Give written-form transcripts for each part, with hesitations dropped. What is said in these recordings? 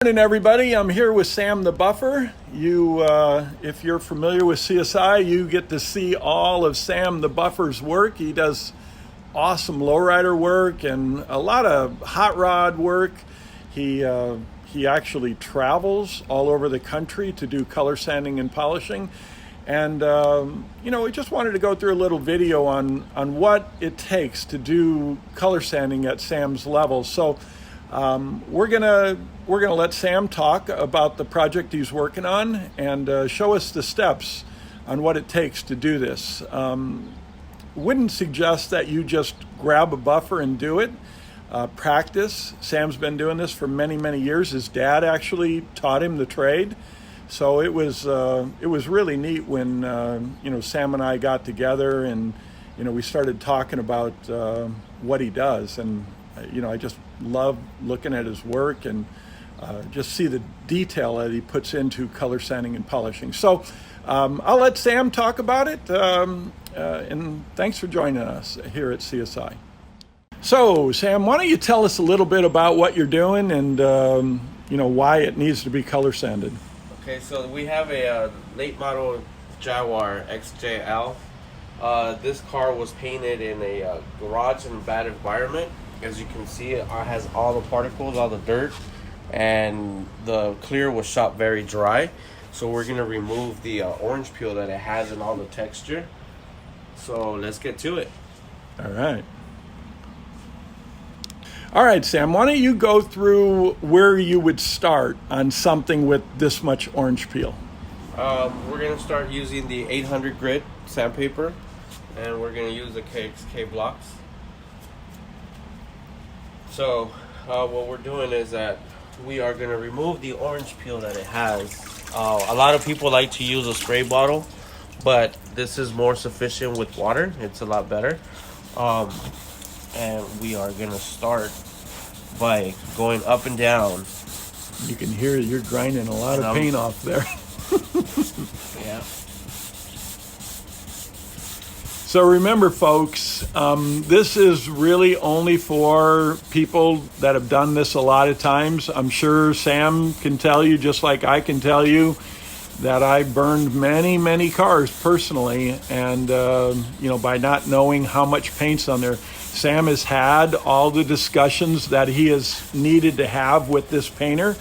Good morning, everybody. I'm here with Samdabuffer. If you're familiar with CSI, you get to see all of Samdabuffer's work. He does awesome lowrider work and a lot of hot rod work. He actually travels all over the country to do color sanding and polishing. And we just wanted to go through a little video on what it takes to do color sanding at Sam's level. So we're gonna let Sam talk about the project he's working on and show us the steps on what it takes to do this. Wouldn't suggest that you just grab a buffer and do it. Practice. Sam's been doing this for many years. His dad actually taught him the trade, so it was really neat when Sam and I got together and we started talking about what he does, and I just love looking at his work and just see the detail that he puts into color sanding and polishing. So I'll let Sam talk about it, and thanks for joining us here at CSI. So Sam, why don't you tell us a little bit about what you're doing and why it needs to be color sanded? Okay, so we have a late model Jaguar XJL. This car was painted in a garage and bad environment. As you can see, it has all the particles, all the dirt, and the clear was shot very dry. So we're gonna remove the orange peel that it has and all the texture. So let's get to it. All right, Sam, why don't you go through where you would start on something with this much orange peel? We're gonna start using the 800 grit sandpaper, and we're gonna use the KXK blocks. So what we're doing is that we are going to remove the orange peel that it has. A lot of people like to use a spray bottle, but this is more sufficient with water. It's a lot better. And we are going to start by going up and down. You can hear you're grinding a lot of paint off there. Yeah. So remember, folks, this is really only for people that have done this a lot of times. I'm sure Sam can tell you, just like I can tell you, that I burned many cars personally, and by not knowing how much paint's on there. Sam has had all the discussions that he has needed to have with this painter,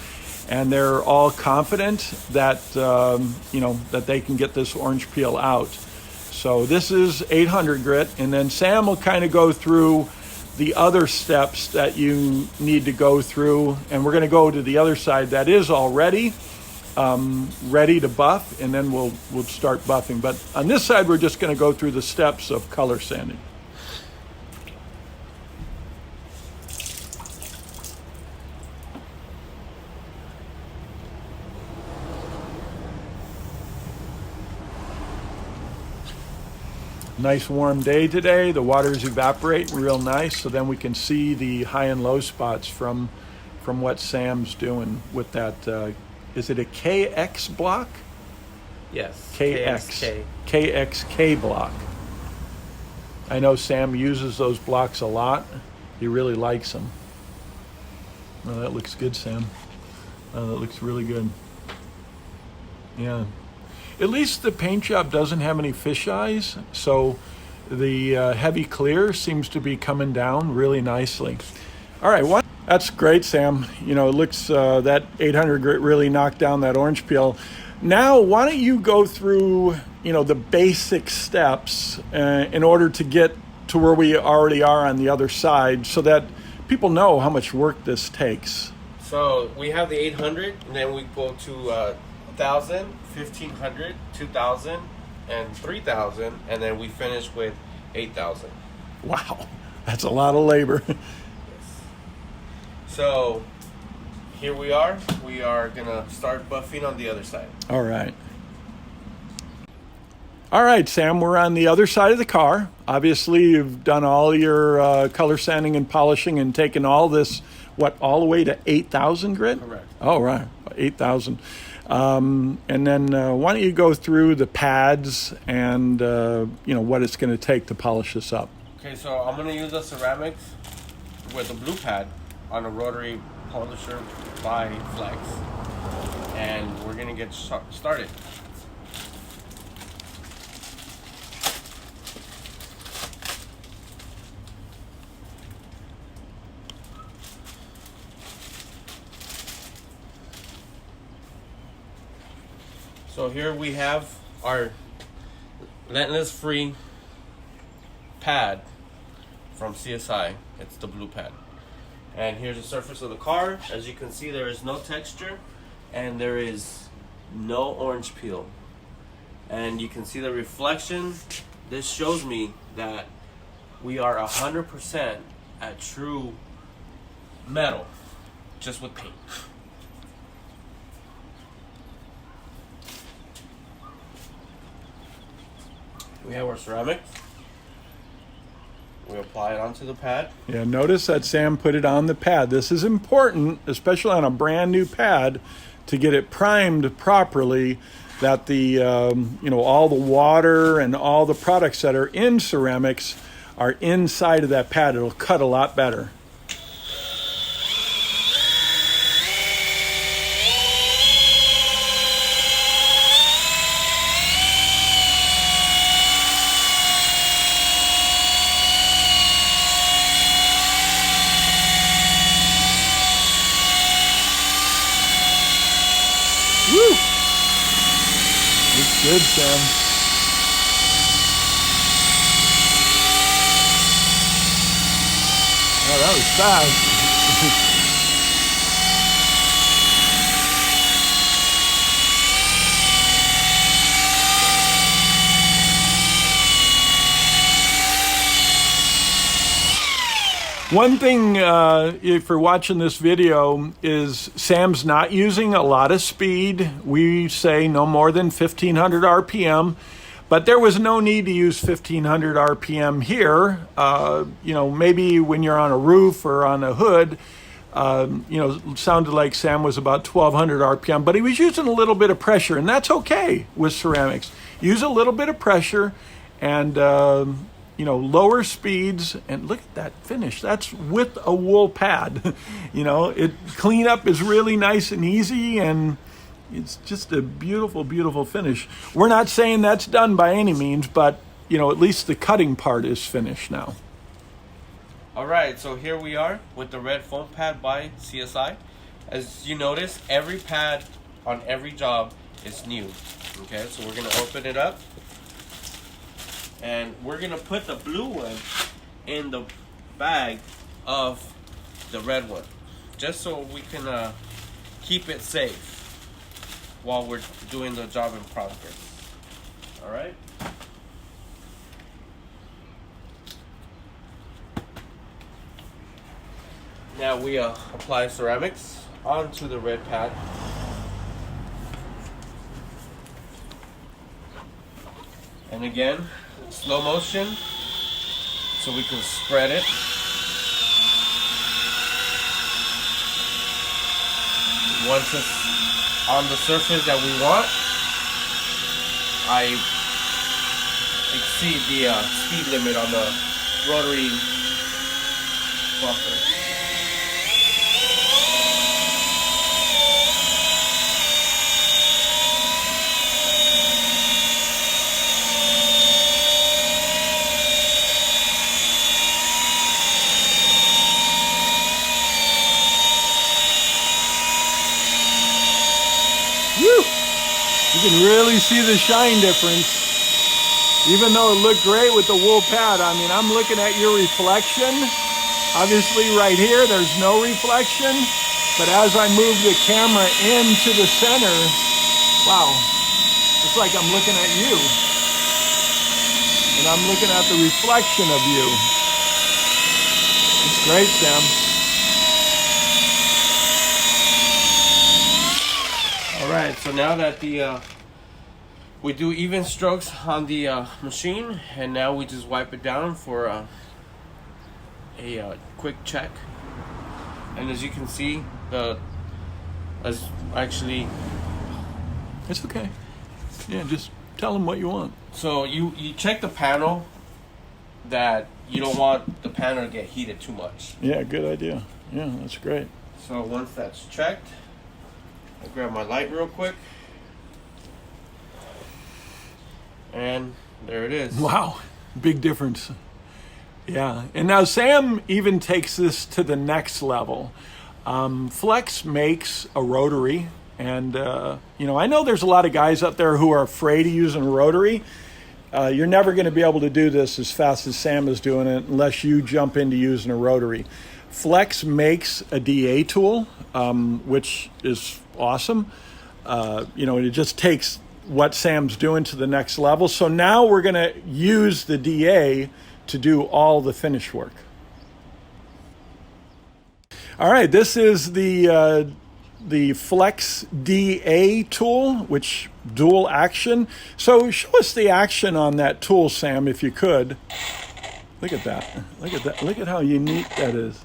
and they're all confident that that they can get this orange peel out. So this is 800 grit, and then Sam will kind of go through the other steps that you need to go through, and we're going to go to the other side that is already ready to buff, and then we'll start buffing. But on this side, we're just going to go through the steps of color sanding. Nice warm day today. The water's evaporating real nice, so then we can see the high and low spots from what Sam's doing with that. Is it a KX block? Yes. KXK block. I know Sam uses those blocks a lot. He really likes them. Oh, that looks good, Sam. That looks really good. Yeah. At least the paint job doesn't have any fisheyes, so the heavy clear seems to be coming down really nicely. All right, that's great, Sam. It looks that 800 grit really knocked down that orange peel. Now, why don't you go through the basic steps in order to get to where we already are on the other side, so that people know how much work this takes. So we have the 800, and then we go to 1,000, 1,500, 2,000, and 3,000, and then we finish with 8,000. Wow, that's a lot of labor. Yes. So here we are. We are gonna start buffing on the other side. All right, Sam, we're on the other side of the car. Obviously, you've done all your color sanding and polishing and taken all this, all the way to 8,000 grit? Correct. Oh, right, 8,000. And then why don't you go through the pads and what it's going to take to polish this up? Okay, so I'm going to use a Ceram-X with a blue pad on a rotary polisher by Flex, and we're gonna get started. So here we have our Relentless Free pad from CSI. It's the blue pad. And here's the surface of the car. As you can see, there is no texture and there is no orange peel. And you can see the reflection. This shows me that we are 100% at true metal, just with paint. We have our ceramics. We apply it onto the pad. Yeah, notice that Sam put it on the pad. This is important, especially on a brand new pad, to get it primed properly, that the all the water and all the products that are in ceramics are inside of that pad. It'll cut a lot better. Woo! It's good, Sam. Oh, that was fast. One thing, if you're watching this video, is Sam's not using a lot of speed. We say no more than 1500 RPM, but there was no need to use 1500 RPM here. Maybe when you're on a roof or on a hood, it sounded like Sam was about 1200 RPM, but he was using a little bit of pressure, and that's okay with ceramics. Use a little bit of pressure and lower speeds, and look at that finish. That's with a wool pad. Cleanup is really nice and easy, and it's just a beautiful, beautiful finish. We're not saying that's done by any means, but at least the cutting part is finished now. All right, so here we are with the red foam pad by CSI. As you notice, every pad on every job is new. Okay, so we're gonna open it up. And we're gonna put the blue one in the bag of the red one, just so we can keep it safe while we're doing the job in progress. All right. Now we apply ceramics onto the red pad. And again, slow motion, so we can spread it. Once it's on the surface that we want, I exceed the speed limit on the rotary buffer. You can really see the shine difference. Even though it looked great with the wool pad, I mean, I'm looking at your reflection. Obviously right here, there's no reflection. But as I move the camera into the center, wow, it's like I'm looking at you. And I'm looking at the reflection of you. It's great, Sam. All right, so now that we do even strokes on the machine, and now we just wipe it down for a quick check. And as you can see, it's okay. Yeah, just tell them what you want. So you check the panel that you don't want the panel to get heated too much. Yeah, good idea. Yeah, that's great. So once that's checked, I'll grab my light real quick. And there it is. Wow, big difference. Yeah, and now Sam even takes this to the next level. Flex makes a rotary, and I know there's a lot of guys out there who are afraid of using a rotary. You're never going to be able to do this as fast as Sam is doing it unless you jump into using a rotary. Flex makes a DA tool, which is awesome. It just takes what Sam's doing to the next level. So now we're going to use the DA to do all the finish work. All right, this is the Flex DA tool, which dual action. So show us the action on that tool, Sam, if you could. Look at that. Look at that. Look at how unique that is.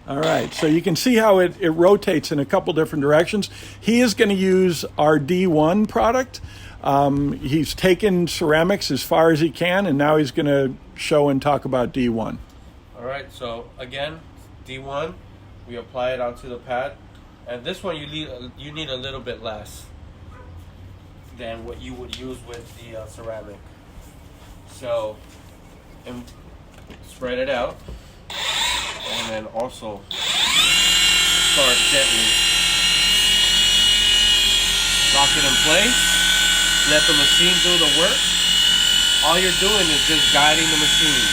All right, so you can see how it rotates in a couple different directions. He is going to use our D1 product. He's taken Ceram-X as far as he can, and now he's going to show and talk about D1. All right, so again, D1, we apply it onto the pad. And this one, you need a little bit less than what you would use with the ceramic. So, and spread it out. And then also start gently. Lock it in place. Let the machine do the work. All you're doing is just guiding the machine.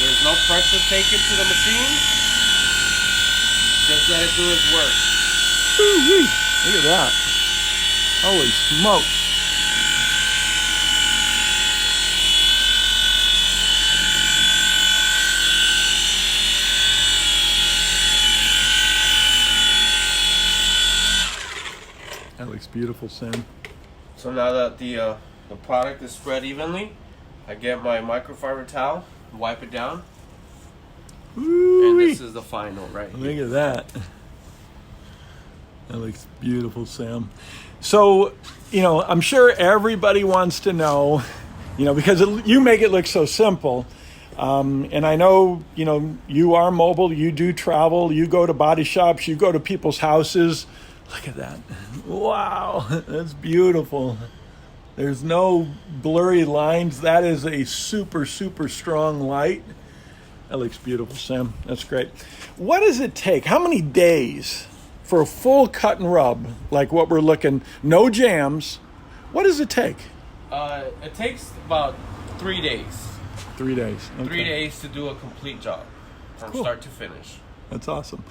There's no pressure taken to the machine. Just let it do its work. Woo-wee. Look at that. Holy smokes. That looks beautiful, Sam. So now that the product is spread evenly, I get my microfiber towel, wipe it down, Ooh-wee. and this is the final right here. Look at that. That looks beautiful, Sam. So, I'm sure everybody wants to know, because you make it look so simple. And I know, you are mobile, you do travel, you go to body shops, you go to people's houses. Look at that. Wow, that's beautiful. There's no blurry lines. That is a super, super strong light. That looks beautiful, Sam. That's great. What does it take? How many days for a full cut and rub, like what we're looking, no jams? What does it take? It takes about 3 days. 3 days. Okay. 3 days to do a complete job from start to finish. That's awesome.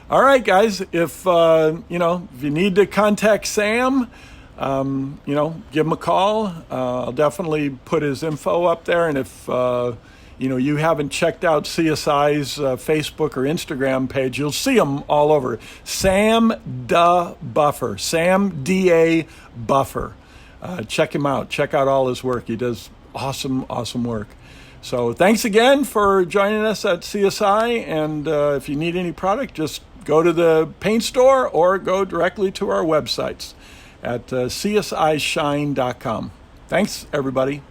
All right, guys, if you need to contact Sam, give him a call. I'll definitely put his info up there. And if, you haven't checked out CSI's Facebook or Instagram page, you'll see them all over. Samdabuffer, Sam D-A Buffer. Check him out. Check out all his work. He does awesome, awesome work. So thanks again for joining us at CSI. And if you need any product, just go to the paint store or go directly to our websites at csishine.com. Thanks, everybody.